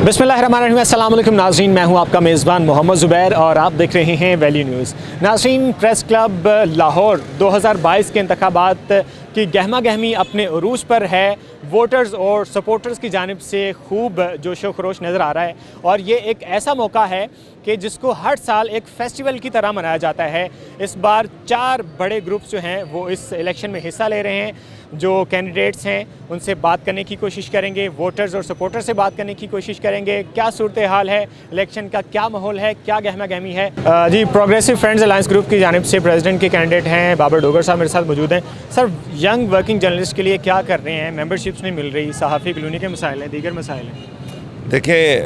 बिस्मिल्लाहिर्रहमानिर्रहीम, अस्सलाम वालेकुम नाज़रीन। मैं हूं आपका मेज़बान मोहम्मद ज़ुबैर और आप देख रहे हैं वैली न्यूज़। नाज़रीन, प्रेस क्लब लाहौर 2022 के इंतखाबात की गहमा गहमी अपने उरूज पर है। वोटर्स और सपोर्टर्स की जानिब से खूब जोशो खरोश नज़र आ रहा है और ये एक ऐसा मौका है कि जिसको हर साल एक फ़ेस्टिवल की तरह मनाया जाता है। इस बार 4 बड़े ग्रुप्स जो हैं वो इस इलेक्शन में हिस्सा ले रहे हैं। जो कैंडिडेट्स हैं उनसे बात करने की कोशिश करेंगे, वोटर्स और सपोर्टर से बात करने की कोशिश करेंगे। क्या सूरत हाल है, इलेक्शन का क्या माहौल है, क्या गहमा गहमी है। जी, प्रोग्रेसिव फ्रेंड्स अलायंस ग्रुप की जानिब से प्रेसिडेंट के कैंडिडेट हैं बाबर डोगर साहब मेरे साथ मौजूद हैं। सर, यंग वर्किंग जर्नलिस्ट के लिए क्या कर रहे हैं? मेंबरशिप्स नहीं मिल रही, सहाफ़ी कॉलोनी के मसाइल हैं, दीगर मसाइल हैं। देखें,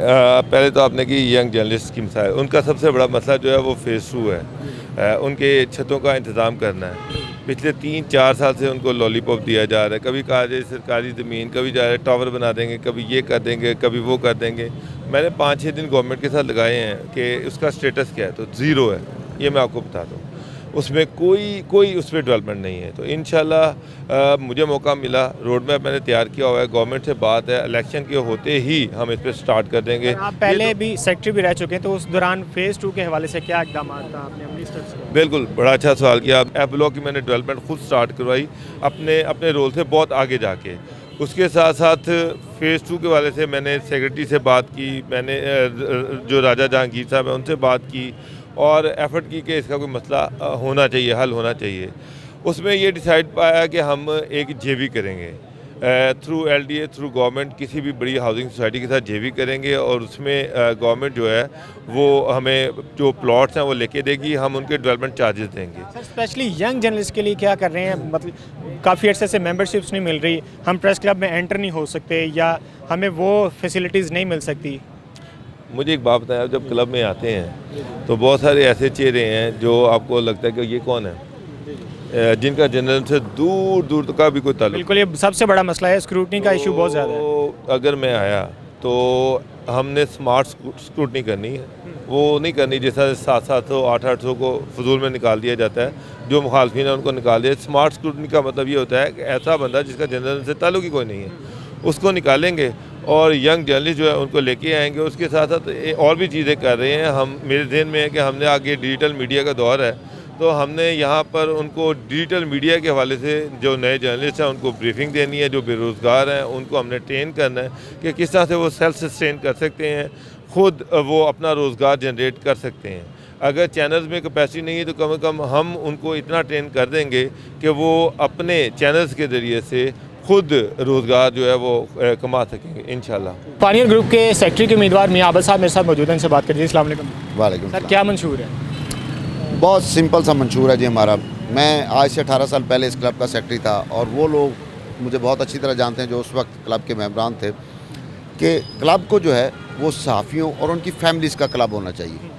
पहले तो आपने की यंग जर्नलिस्ट की मसाइल, उनका सबसे बड़ा मसला जो है वो फेज़ 2 है। उनके छतों का इंतज़ाम करना है। पिछले 3-4 साल से उनको लॉलीपॉप दिया जा रहा है। कभी कहा जाए सरकारी ज़मीन, कभी जा रहा है टावर बना देंगे, कभी ये कर देंगे, कभी वो कर देंगे। मैंने 5-6 दिन गवर्नमेंट के साथ लगाए हैं कि उसका स्टेटस क्या है, तो ज़ीरो है। ये मैं आपको बता दूँ, उसमें कोई उस पर डेवलपमेंट नहीं है। तो इंशाल्लाह मुझे मौका मिला, रोड मैप मैंने तैयार किया हुआ है, गवर्नमेंट से बात है, इलेक्शन के होते ही हम इस पर स्टार्ट कर देंगे। आप पहले भी सेक्रेटरी भी रह चुके हैं, तो उस दौरान फेज़ 2 के हवाले से क्या इकदाम था आपने अपनी स्टेप्स? बिल्कुल, बड़ा अच्छा सवाल किया। एफ ब्लॉक की मैंने डेवलपमेंट खुद स्टार्ट करवाई अपने रोल से बहुत आगे जाके। उसके साथ साथ फेज़ 2 के वाले से मैंने सेक्रेटरी से बात की, मैंने जो राजा जहांगीर साहब हैं उनसे बात की और एफर्ट की कि इसका कोई मसला होना चाहिए, हल होना चाहिए। उसमें ये डिसाइड पाया कि हम एक जेवी करेंगे थ्रू एलडीए, थ्रू गवर्नमेंट, किसी भी बड़ी हाउसिंग सोसाइटी के साथ जेवी करेंगे और उसमें गवर्नमेंट जो है वो हमें जो प्लॉट्स हैं वो लेके देगी, हम उनके डेवलपमेंट चार्जेस देंगे। सर, स्पेशली यंग जर्नलिस्ट के लिए क्या कर रहे हैं? मतलब काफ़ी अर्से से मेंबरशिप्स नहीं मिल रही, हम प्रेस क्लब में एंटर नहीं हो सकते या हमें वो फैसिलिटीज़ नहीं मिल सकती। मुझे एक बात बताएं, आप जब क्लब में आते हैं तो बहुत सारे ऐसे चेहरे हैं जो आपको लगता है कि ये कौन है, जिनका जनरल से दूर दूर तक का भी कोई ताल्लुक। बिल्कुल, ये सबसे बड़ा मसला है, स्क्रूटनी का इशू बहुत ज़्यादा है। तो अगर मैं आया तो हमने स्मार्ट स्क्रूटनी करनी है, वो नहीं करनी जैसा 700 800 को फजूल में निकाल दिया जाता है, जो मुखालफिन है उनको निकाल दिया। स्मार्ट स्क्रूटनी का मतलब ये होता है कि ऐसा बंदा जिसका जनरल से ताल्लुक ही कोई नहीं है, उसको निकालेंगे और यंग जर्नलिस्ट जो है उनको लेके आएंगे। उसके साथ साथ और भी चीज़ें कर रहे हैं हम। मेरे ध्यान में है कि हमने आगे डिजिटल मीडिया का दौर है, तो हमने यहाँ पर उनको डिजिटल मीडिया के हवाले से जो नए जर्नलिस्ट हैं उनको ब्रीफिंग देनी है, जो बेरोज़गार हैं उनको हमने ट्रेन करना है कि किस तरह से वो सेल्फ सस्टेन कर सकते हैं, ख़ुद वो अपना रोज़गार जनरेट कर सकते हैं। अगर चैनल्स में कैपेसिटी नहीं है तो कम से कम हम उनको इतना ट्रेन कर देंगे कि वो अपने चैनल्स के ज़रिए से खुद रोज़गार जो है वो कमा सकेंगे इंशाल्लाह। पानियर ग्रुप के सेक्रेटरी के उम्मीदवार मियां आबद साहब मेरे साथ मौजूद हैं, इनसे बात करिए। अस्सलाम वालेकुम। वालेकुम सर, क्या मंशूर है? बहुत सिंपल सा मंशूर है जी हमारा। मैं आज से 18 साल पहले इस क्लब का सेक्रेटरी था और वो लोग मुझे बहुत अच्छी तरह जानते हैं जो उस वक्त क्लब के मेंबरान थे कि क्लब को जो है वो सहाफ़ियों और उनकी फैमिलीज़ का क्लब होना चाहिए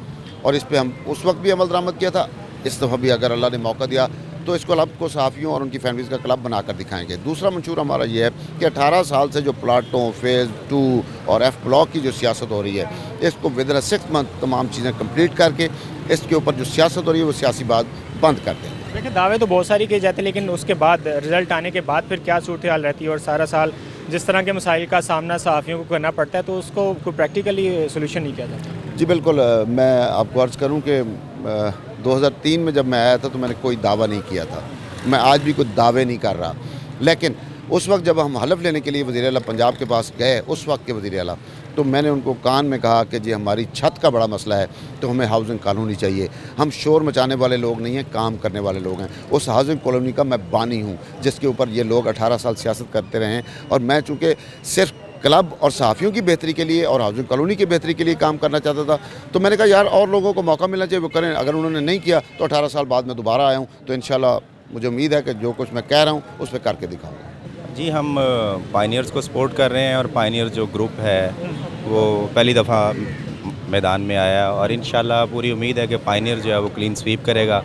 और इस पर हम उस वक्त भी अमल दरामद किया था। इस दफ़ा भी अगर अल्लाह ने मौका दिया तो इस क्लब को सहाफ़ियों और उनकी फैमिलीज़ का क्लब बनाकर दिखाएंगे। दूसरा मंशूर हमारा ये है कि 18 साल से जो प्लाटों, फेज़ 2 और एफ ब्लॉक की जो सियासत हो रही है, इसको विदिन 6 मंथ तमाम चीज़ें कंप्लीट करके इसके ऊपर जो सियासत हो रही है वो सियासी बात बंद कर दें। देखिए, दावे तो बहुत सारी किए जाते हैं, लेकिन उसके बाद रिज़ल्ट आने के बाद फिर क्या सूरत हाल रहती है और सारा साल जिस तरह के मसाइल का सामना सहाफ़ियों को करना पड़ता है तो उसको कोई प्रैक्टिकली सोल्यूशन नहीं किया जाता। जी बिल्कुल, मैं आपको अर्ज़ करूँ कि 2003 में जब मैं आया था तो मैंने कोई दावा नहीं किया था। मैं आज भी कोई दावे नहीं कर रहा, लेकिन उस वक्त जब हम हलफ लेने के लिए वज़ीर आला पंजाब के पास गए, उस वक्त के वज़ीर आला, तो मैंने उनको कान में कहा कि जी हमारी छत का बड़ा मसला है, तो हमें हाउसिंग कॉलोनी चाहिए। हम शोर मचाने वाले लोग नहीं हैं, काम करने वाले लोग हैं। उस हाउसिंग कॉलोनी का मैं बानी हूँ जिसके ऊपर ये लोग 18 साल सियासत करते रहे हैं और मैं चूँकि सिर्फ क्लब और सहाफ़ियों की बेहतरी के लिए और हाउसिंग कॉलोनी की बेहतरी के लिए काम करना चाहता था, तो मैंने कहा यार और लोगों को मौका मिलना चाहिए, वो करें। अगर उन्होंने नहीं किया तो 18 साल बाद मैं दोबारा आया हूँ, तो इंशाल्लाह मुझे उम्मीद है कि जो कुछ मैं कह रहा हूँ उस पर करके दिखाऊँगा। जी, हम पायनियर्स को सपोर्ट कर रहे हैं और पायनियर जो ग्रुप है वो पहली दफ़ा मैदान में आया और इंशाल्लाह पूरी उम्मीद है कि पायनियर जो है वो क्लीन स्वीप करेगा।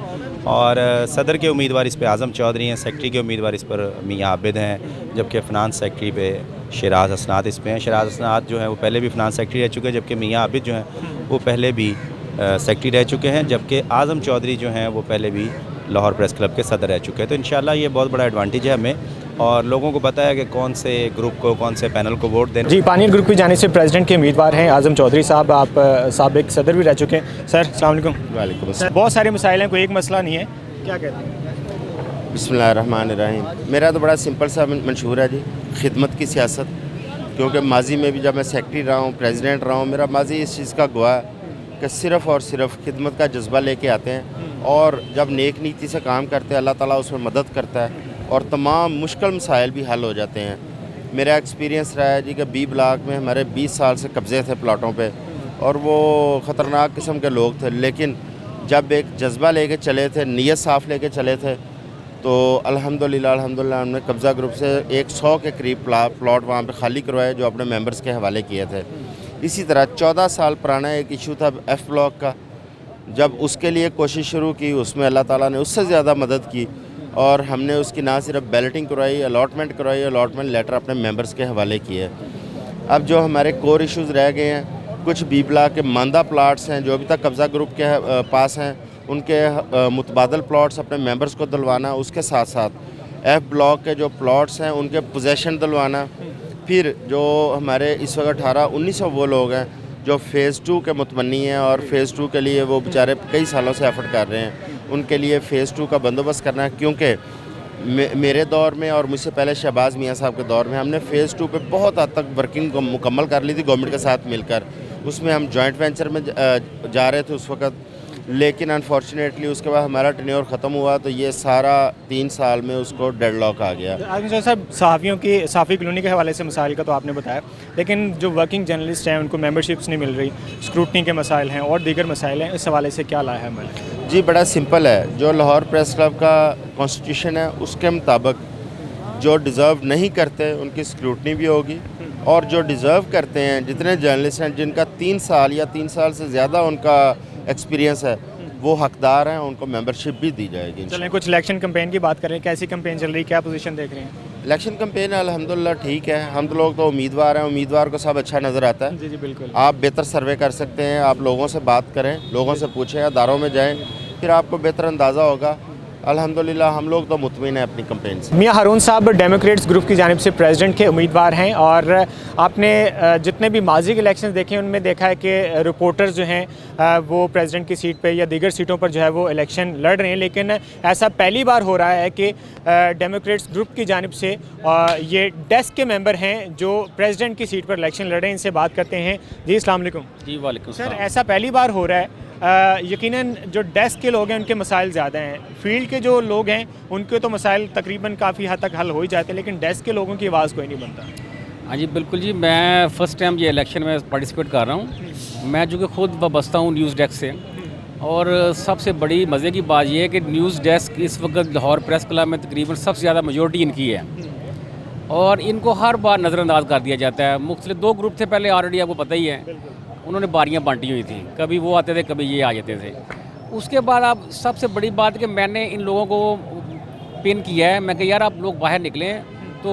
और सदर के उम्मीदवार इस पे आज़म चौधरी हैं, सेक्रेटरी के उम्मीदवार इस पर मियां आबिद हैं, जबकि फ़िनांस सेक्रेटरी पे शराज हसनात इस पे हैं। शराज हसनात जो हैं वो पहले भी फ़िनांस सेक्रेटरी रह चुके हैं, जबकि मियां आबिद जो हैं वो पहले भी सेक्रेटरी रह चुके हैं, जबकि आज़म चौधरी जो हैं वो पहले भी लाहौर प्रेस क्लब के सदर रह चुके हैं। तो इंशाल्लाह ये बहुत बड़ा एडवांटेज है हमें और लोगों को पता है कि कौन से ग्रुप को, कौन से पैनल को वोट देना। जी, पानीर ग्रुप की जानिब से प्रेसिडेंट के उम्मीदवार हैं आज़म चौधरी साहब। आप साबिक सदर भी रह चुके हैं। सर अस्सलाम वालेकुम। वालेकुम सर, बहुत सारे मसाइल हैं, कोई एक मसला नहीं है, क्या कहते हैं? बिस्मिल्लाहिर्रहमानिर्रहीम। मेरा तो बड़ा सिंपल सा मंशूर है जी, खिदमत की सियासत। क्योंकि माजी में भी जब मैं सेक्रेटरी रहा हूँ, प्रेसिडेंट रहा हूँ, मेरा माजी इस चीज़ का गवाह है कि सिर्फ़ और सिर्फ खिदमत का जज्बा लेके आते हैं और जब नेक नीति से काम करते हैं अल्लाह ताला उसमें मदद करता है और तमाम मुश्किल मसाइल भी हल हो जाते हैं। मेरा एक्सपीरियंस रहा है जी कि बी ब्लॉक में हमारे 20 साल से कब्ज़े थे प्लाटों पे और वो ख़तरनाक किस्म के लोग थे, लेकिन जब एक जज्बा लेके चले थे, नीयत साफ़ लेके चले थे, तो अल्हम्दुलिल्लाह हमने कब्ज़ा ग्रुप से 100 के करीब प्लॉट वहाँ पे खाली करवाए जो अपने मेंबर्स के हवाले किए थे। इसी तरह 14 साल पुराना एक इशू था एफ़ ब्लॉक का, जब उसके लिए कोशिश शुरू की उसमें अल्लाह ताला ने उससे ज़्यादा मदद की और हमने उसकी ना सिर्फ बैलेटिंग करवाई, अलॉटमेंट करवाई, अलॉटमेंट लेटर अपने मेंबर्स के हवाले किए। अब जो हमारे कोर इश्यूज़ रह गए हैं, कुछ बी ब्लॉक के मांदा प्लाट्स हैं जो अभी तक कब्ज़ा ग्रुप के पास हैं, उनके मुतबादल प्लॉट्स अपने मेंबर्स को दिलवाना, उसके साथ साथ एफ़ ब्लॉक के जो प्लॉट्स हैं उनके पोजेसन दिलवाना। फिर जो हमारे इस वक्त 1800-1900 वो लोग हैं जो फ़ेज़ 2 के मुतमन्नी हैं और फ़ेज़ 2 के लिए वो बेचारे कई सालों से एफ़र्ट कर रहे हैं, उनके लिए फ़ेज़ 2 का बंदोबस्त करना है। क्योंकि मेरे दौर में और मुझसे पहले शहबाज मियाँ साहब के दौर में हमने फ़ेज़ 2 पे बहुत हद तक वर्किंग को मुकम्मल कर ली थी गवर्नमेंट के साथ मिलकर। उसमें हम जॉइंट वेंचर में जा रहे थे उस वक़्त, लेकिन अनफॉर्चुनेटली उसके बाद हमारा टेन्योर ख़त्म हुआ तो ये सारा 3 साल में उसको डेडलॉक आ गया। आज़म साहब, सहाफ़ियों की सहाफ़ी कॉलोनी के हवाले से मसाइल का तो आपने बताया, लेकिन जो वर्किंग जर्नलिस्ट हैं उनको मेंबरशिप्स नहीं मिल रही, स्क्रूटनी के मसाइल हैं और दीगर मसाइल हैं, इस हवाले से क्या लाया है हमारे? जी बड़ा सिंपल है, जो लाहौर प्रेस क्लब का कॉन्स्टिट्यूशन है उसके मुताबिक जो डिज़र्व नहीं करते उनकी स्क्रूटनी भी होगी और जो डिज़र्व करते हैं, जितने जर्नलिस्ट हैं जिनका 3 साल या 3 साल से ज़्यादा उनका एक्सपीरियंस है, वो हकदार हैं, उनको मेंबरशिप भी दी जाएगी। चलें कुछ इलेक्शन कैंपेन की बात करें, कैसी कैंपेन चल रही है, क्या पोजीशन देख रहे हैं? इलेक्शन कैंपेन अल्हम्दुलिल्लाह ठीक है, हम तो लोग तो उम्मीदवार हैं, उम्मीदवार को सब अच्छा नज़र आता है। जी जी बिल्कुल। आप बेहतर सर्वे कर सकते हैं, आप लोगों से बात करें, लोगों से पूछें, अदारों में जाएं, फिर आपको बेहतर अंदाज़ा होगा। अल्हम्दुलिल्लाह हम लोग तो मुतमिन हैं अपनी कैंपेन से। मियां हारून साहब डेमोक्रेट्स ग्रुप की जानिब से प्रेसिडेंट के उम्मीदवार हैं और आपने जितने भी माजी के इलेक्शन देखे हैं उनमें देखा है कि रिपोर्टर्स जो हैं वो प्रेसिडेंट की सीट पे या दीगर सीटों पर जो है वो इलेक्शन लड़ रहे हैं, लेकिन ऐसा पहली बार हो रहा है कि डेमोक्रेट्स ग्रुप की जानिब से ये डेस्क के मेंबर हैं जो प्रेसिडेंट की सीट पर इलेक्शन लड़ रहे हैं। इनसे बात करते हैं। जी अस्सलाम वालेकुम। जी वालेकुम सर, सलाम। ऐसा पहली बार हो रहा है, यकीनन जो डेस्क के लोग हैं उनके मसाइल ज़्यादा हैं, फील्ड के जो लोग हैं उनके तो मसाइल तकरीबन काफ़ी हद तक हल हो ही जाते हैं, लेकिन डेस्क के लोगों की आवाज़ कोई नहीं बनता। हाँ जी बिल्कुल जी, मैं फ़र्स्ट टाइम ये इलेक्शन में पार्टिसिपेट कर रहा हूँ। मैं जो कि खुद वाबस्ता हूँ न्यूज़ डेस्क से, और सबसे बड़ी मज़े की बात यह है कि न्यूज़ डेस्क इस वक्त लाहौर प्रेस क्लब में तकरीबन सबसे ज़्यादा मेजोरिटी इनकी है और इनको हर बार नज़रअंदाज कर दिया जाता है। मुख्तलिफ 2 ग्रुप थे पहले, ऑलरेडी आपको पता ही है, उन्होंने बारियां बांटी हुई थी, कभी वो आते थे कभी ये आ जाते थे। उसके बाद अब सबसे बड़ी बात कि मैंने इन लोगों को पिन किया है, मैं कि यार आप लोग बाहर निकलें, तो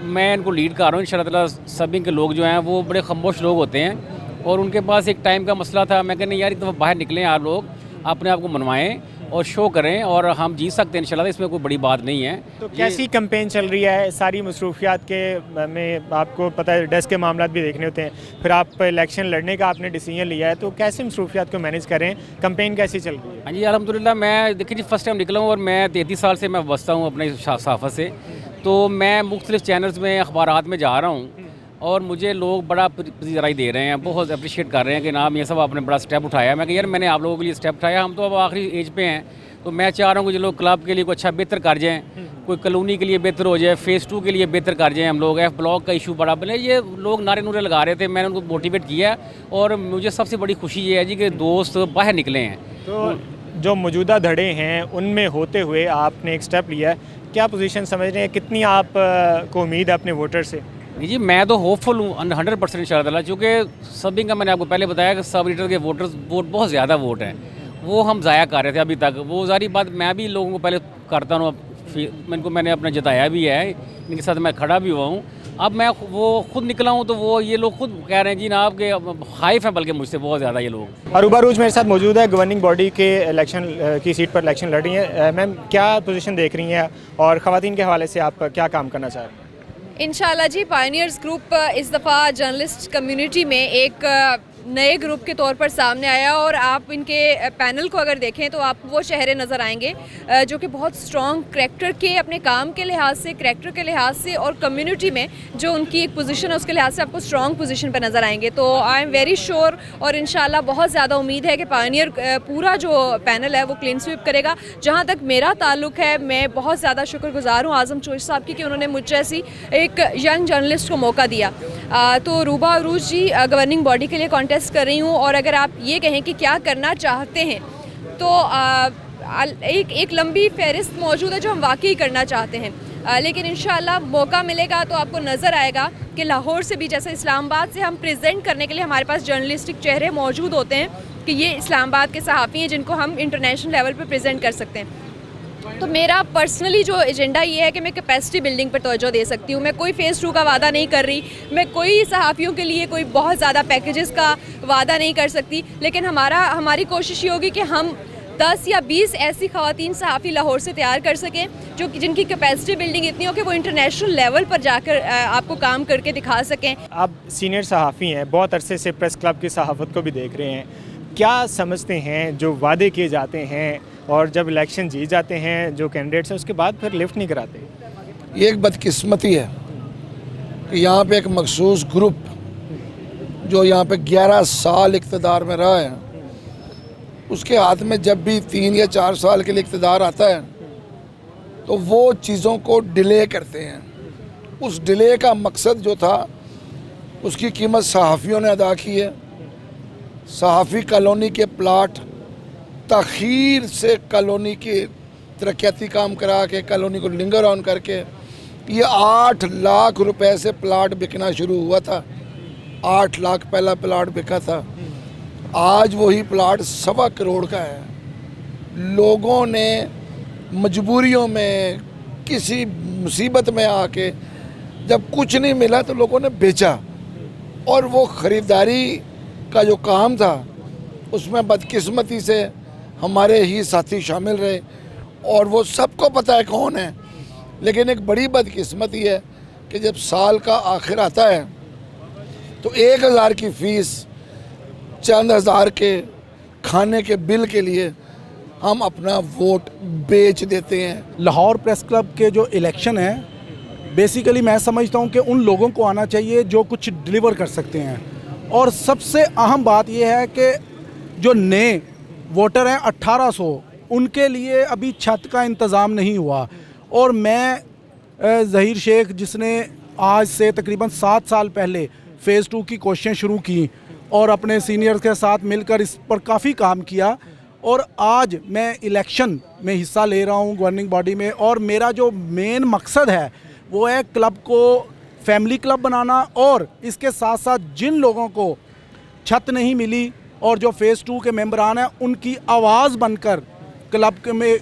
मैं इनको लीड कर रहा हूँ इंशाअल्लाह ताला। सभी के लोग जो हैं वो बड़े खामोश लोग होते हैं और उनके पास एक टाइम का मसला था। मैं कहने यार एक दफ़ा बाहर निकलें, आप लोग अपने आप को मनवाएं और शो करें और हम जीत सकते हैं इंशाल्लाह, इसमें कोई बड़ी बात नहीं है। तो कैसी कैंपेन चल रही है? सारी मसरूफियात के में आपको पता है डेस्क के मामला भी देखने होते हैं, फिर आप इलेक्शन लड़ने का आपने डिसीजन लिया है, तो कैसे मसरूफियात को मैनेज करें, कैंपेन कैसी चल रही है? हाँ जी अल्हम्दुलिल्लाह, मैं देखिए जी फर्स्ट टाइम निकला हूँ और मैं 33 साल से मैं बसता हूँ अपने सहाफ़त से, तो मैं मुख्तलिफ चैनल्स में अखबारात में जा रहा हूँ और मुझे लोग बड़ा पजीराई दे रहे हैं, बहुत अप्रिशिएट कर रहे हैं कि नाम ये सब आपने बड़ा स्टेप उठाया। मैं कि यार मैंने आप लोगों के लिए स्टेप उठाया, हम तो अब आखिरी एज पे हैं, तो मैं चाह रहा हूँ कि जो लोग क्लब के लिए कोई अच्छा बेहतर कर जाएँ, कोई कॉलोनी के लिए बेहतर हो जाए, फ़ेज़ 2 के लिए बेहतर कर जाएँ हम लोग। एफ़ ब्लॉक का इशू बड़ा बने, ये लोग नारे नूरे लगा रहे थे, मैंने उनको मोटिवेट किया और मुझे सबसे बड़ी खुशी ये है जी कि दोस्त बाहर निकले हैं। तो जो मौजूदा धड़े हैं उनमें होते हुए आपने एक स्टेप लिया है, क्या पोजीशन समझ रहे हैं, कितनी आप को उम्मीद है अपने वोटर से? जी मैं तो होपफुल हूँ 100% इंशाअल्लाह, क्योंकि सभी का मैंने आपको पहले बताया कि सब एडिटर के वोटर्स वोट बहुत ज़्यादा वोट हैं, वो हम ज़ाया कर रहे थे अभी तक। वो सारी बात मैं भी लोगों को पहले करता हूँ, मैंने अपना जताया भी है, इनके साथ मैं खड़ा भी हुआ हूँ। अब मैं वो खुद निकला हूँ तो वो ये लोग खुद कह रहे हैं जी ना आपके खाइफ हैं बल्कि मुझसे बहुत ज़्यादा ये लोग। अरूबा अरूज मेरे साथ मौजूद है, गवर्निंग बॉडी के इलेक्शन की सीट पर इलेक्शन लड़ रही हैं। मैम क्या पोजीशन देख रही हैं और ख़वातीन के हवाले से आप क्या काम करना चाह रहे हैं? इंशाल्लाह जी, पायनियर्स ग्रुप इस दफ़ा जर्नलिस्ट कम्युनिटी में एक नए ग्रुप के तौर पर सामने आया और आप इनके पैनल को अगर देखें तो आपको वो चेहरे नज़र आएंगे जो कि बहुत स्ट्रॉन्ग करैक्टर के, अपने काम के लिहाज से, करैक्टर के लिहाज से और कम्युनिटी में जो उनकी एक पोजीशन है उसके लिहाज से आपको स्ट्रॉन्ग पोजीशन पर नज़र आएंगे। तो आई एम वेरी श्योर और इंशाल्लाह बहुत ज़्यादा उम्मीद है कि पायनियर पूरा जो पैनल है वो क्लीन स्वीप करेगा। जहाँ तक मेरा ताल्लुक है, मैं बहुत ज़्यादा शुक्रगुजार हूँ आज़म चोश साहब की कि उन्होंने मुझ जैसी एक यंग जर्नलिस्ट को मौका दिया। तो रूबा अरूज जी गवर्निंग बॉडी के लिए कॉन्टेस्ट कर रही हूँ और अगर आप ये कहें कि क्या करना चाहते हैं तो एक लंबी फहरिस्त मौजूद है जो हम वाकई करना चाहते हैं, लेकिन इंशाल्लाह मौका मिलेगा तो आपको नज़र आएगा कि लाहौर से भी, जैसे इस्लामाबाद से हम प्रेजेंट करने के लिए हमारे पास जर्नलिस्टिक चेहरे मौजूद होते हैं कि ये इस्लामाबाद के सहाफ़ी हैं जिनको हम इंटरनेशनल लेवल पर प्रेजेंट कर सकते हैं। तो मेरा पर्सनली जो एजेंडा ये है कि मैं कैपेसिटी बिल्डिंग पर तवज्जो दे सकती हूँ। मैं कोई फ़ेज़ 2 का वादा नहीं कर रही, मैं कोई सहाफ़ियों के लिए कोई बहुत ज़्यादा पैकेजेस का वादा नहीं कर सकती, लेकिन हमारी कोशिश ये होगी कि हम 10 या 20 ऐसी ख़वातीन सहाफ़ी लाहौर से तैयार कर सकें जो कि जिनकी कैपेसिटी बिल्डिंग इतनी हो कि वो इंटरनेशनल लेवल पर जाकर आपको काम करके दिखा सकें। आप सीनियर सहाफ़ी हैं, बहुत अरसे से प्रेस क्लब की सहाफ़त को भी देख रहे हैं, क्या समझते हैं जो वादे किए जाते हैं और जब इलेक्शन जीत जाते हैं जो कैंडिडेट्स हैं उसके बाद फिर लिफ्ट नहीं कराते? ये एक बदकिस्मती है कि यहाँ पे एक मखसूस ग्रुप जो यहाँ पे 11 साल इक़्तिदार में रहा है, उसके हाथ में जब भी 3 या 4 साल के लिए इक़्तिदार आता है तो वो चीज़ों को डिले करते हैं। उस डिले का मकसद जो था उसकी कीमत सहाफ़ियों ने अदा की है। सहाफ़ी कॉलोनी के प्लाट तख़ीर से कॉलोनी के तरक्याती काम करा के कॉलोनी को लिंगर ऑन करके ये 8 लाख रुपए से प्लाट बिकना शुरू हुआ था। 8 लाख पहला प्लाट बिका था, आज वही प्लाट 1.25 करोड़ का है। लोगों ने मजबूरियों में, किसी मुसीबत में आके जब कुछ नहीं मिला तो लोगों ने बेचा और वो ख़रीदारी का जो काम था उसमें बदकिस्मती से हमारे ही साथी शामिल रहे और वो सबको पता है कौन है। लेकिन एक बड़ी बदकिस्मती है कि जब साल का आखिर आता है तो 1000 की फ़ीस चंद हज़ार के खाने के बिल के लिए हम अपना वोट बेच देते हैं। लाहौर प्रेस क्लब के जो इलेक्शन है, बेसिकली मैं समझता हूँ कि उन लोगों को आना चाहिए जो कुछ डिलीवर कर सकते हैं। और सबसे अहम बात यह है कि जो नए वोटर हैं 1800, उनके लिए अभी छत का इंतज़ाम नहीं हुआ। और मैं ज़हीर शेख, जिसने आज से तकरीबन 7 साल पहले फ़ेज़ 2 की कोशिशें शुरू की और अपने सीनियर्स के साथ मिलकर इस पर काफ़ी काम किया, और आज मैं इलेक्शन में हिस्सा ले रहा हूँ गवर्निंग बॉडी में। और मेरा जो मेन मकसद है वो है क्लब को फैमिली क्लब बनाना, और इसके साथ साथ जिन लोगों को छत नहीं मिली और जो फ़ेज़ 2 के मेंबरान हैं उनकी आवाज़ बनकर क्लब में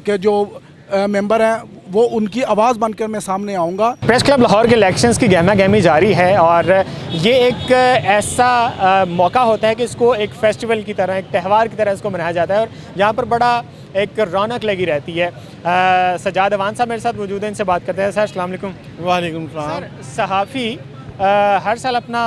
के जो मेंबर हैं वो उनकी आवाज़ बनकर मैं सामने आऊँगा। प्रेस क्लब लाहौर के इलेक्शंस की गहमा गहमी जारी है और ये एक ऐसा मौका होता है कि इसको एक फेस्टिवल की तरह, एक त्यौहार की तरह इसको मनाया जाता है और यहाँ पर बड़ा एक रौनक लगी रहती है। सजाद अवान साहब मेरे साथ मौजूद हैं, इनसे बात करते हैं। सर अस्सलाम वालेकुम। वालेकुम सलाम। सहाफ़ी हर साल अपना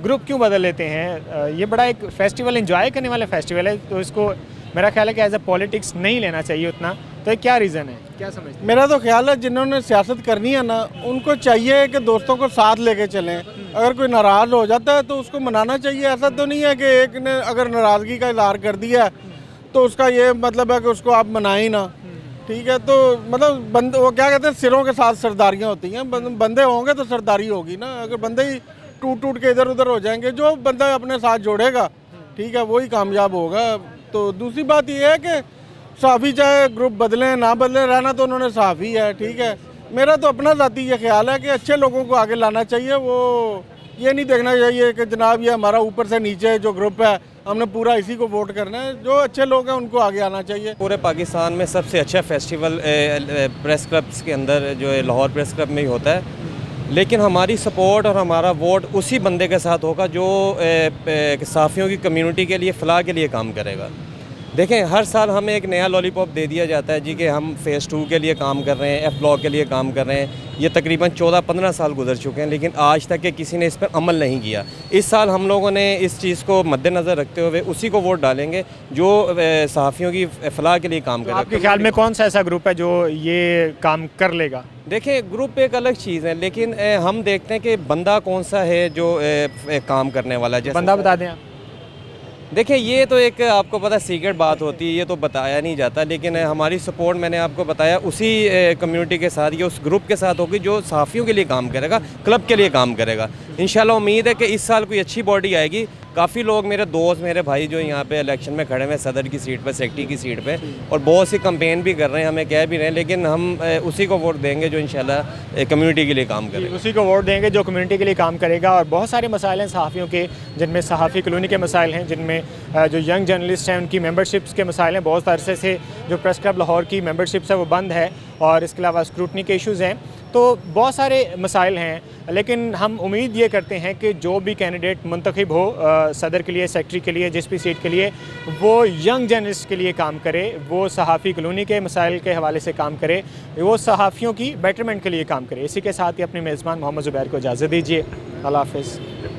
ग्रुप क्यों बदल लेते हैं? ये बड़ा एक फेस्टिवल, एंजॉय करने वाला फेस्टिवल है, तो इसको मेरा ख्याल है कि एज ए पॉलिटिक्स नहीं लेना चाहिए उतना। तो ये क्या रीज़न है, क्या समझते हैं? मेरा तो ख्याल है जिन्होंने सियासत करनी है ना, उनको चाहिए कि दोस्तों को साथ लेके चलें। अगर कोई नाराज़ हो जाता है तो उसको मनाना चाहिए। ऐसा तो नहीं है कि एक ने अगर नाराज़गी का इज़हार कर दिया तो उसका ये मतलब है कि उसको आप मनाएं ना। ठीक है, तो मतलब वो क्या कहते हैं, सिरों के साथ सरदारियाँ होती हैं। बंदे होंगे तो सरदारी होगी ना। अगर बंदे ही टूट के इधर उधर हो जाएंगे, जो बंदा अपने साथ जोड़ेगा, ठीक है, वही कामयाब होगा। तो दूसरी बात ये है कि सहाफ़ी चाहे ग्रुप बदलें ना बदलें, रहना तो उन्होंने सहाफ़ी है। ठीक है, मेरा तो अपना ज़ाती ये ख्याल है कि अच्छे लोगों को आगे लाना चाहिए। वो ये नहीं देखना चाहिए कि जनाब ये हमारा ऊपर से नीचे जो ग्रुप है हमने पूरा इसी को वोट करना है। जो अच्छे लोग हैं उनको आगे आना चाहिए। पूरे पाकिस्तान में सबसे अच्छा फेस्टिवल प्रेस क्लब्स के अंदर जो है लाहौर प्रेस क्लब में ही होता है। लेकिन हमारी सपोर्ट और हमारा वोट उसी बंदे के साथ होगा जो सहाफ़ियों की कम्युनिटी के लिए फ़लाह के लिए काम करेगा। देखें, हर साल हमें एक नया लॉलीपॉप दे दिया जाता है जी कि हम फ़ेज़ 2 के लिए काम कर रहे हैं, F ब्लॉक के लिए काम कर रहे हैं। ये तकरीबन 14-15 साल गुजर चुके हैं, लेकिन आज तक के किसी ने इस पर अमल नहीं किया। इस साल हम लोगों ने इस चीज़ को मद्देनज़र रखते हुए उसी को वोट डालेंगे जो सहाफ़ियों की फ़लाह के लिए काम तो करेगा। आपके ख्याल में कौन सा ऐसा ग्रुप है जो ये काम कर लेगा? देखें, ग्रुप एक अलग चीज़ है, लेकिन हम देखते हैं कि बंदा कौन सा है जो काम करने वाला है। बंदा बता दें आप। देखिए, ये तो एक आपको पता सीक्रेट बात होती है, ये तो बताया नहीं जाता, लेकिन हमारी सपोर्ट मैंने आपको बताया उसी कम्युनिटी के साथ, ये उस ग्रुप के साथ होगी जो सहाफ़ियों के लिए काम करेगा, क्लब के लिए काम करेगा। इंशाल्लाह उम्मीद है कि इस साल कोई अच्छी बॉडी आएगी। काफ़ी लोग मेरे दोस्त, मेरे भाई जो यहाँ पे इलेक्शन में खड़े हुए, सदर की सीट पे, सेक्रेटरी की सीट पे, और बहुत सी कंपेन भी कर रहे हैं, हमें कह भी रहे हैं, लेकिन हम उसी को वोट देंगे जो इंशाल्लाह कम्युनिटी के लिए काम करेगा। उसी को वोट देंगे जो कम्युनिटी के लिए काम करेगा। और बहुत सारे मसाइल हैं सहाफ़ियों के, जिनमें सहाफ़ी कॉलोनी के मसाइल हैं, जिनमें जो यंग जर्नलिस्ट हैं उनकी मेंबरशिप्स के मसाइल हैं। बहुत अरसे से जो प्रेस क्लब लाहौर की मेंबरशिप्स है वो बंद है, और इसके अलावा स्क्रूटनी के इश्यूज़ हैं। तो बहुत सारे मसाइल हैं, लेकिन हम उम्मीद ये करते हैं कि जो भी कैंडिडेट मुंतखब हो सदर के लिए, सेक्रेटरी के लिए, जिस भी सीट के लिए, वो यंग जर्नलिस्ट के लिए काम करे, वो सहाफ़ी कॉलोनी के मसाइल के हवाले से काम करे, वो सहाफ़ियों की बेटरमेंट के लिए काम करे। इसी के साथ ही अपने मेज़बान मोहम्मद ज़ुबैर को इजाज़त दीजिए। अल्लाह हाफ़िज़।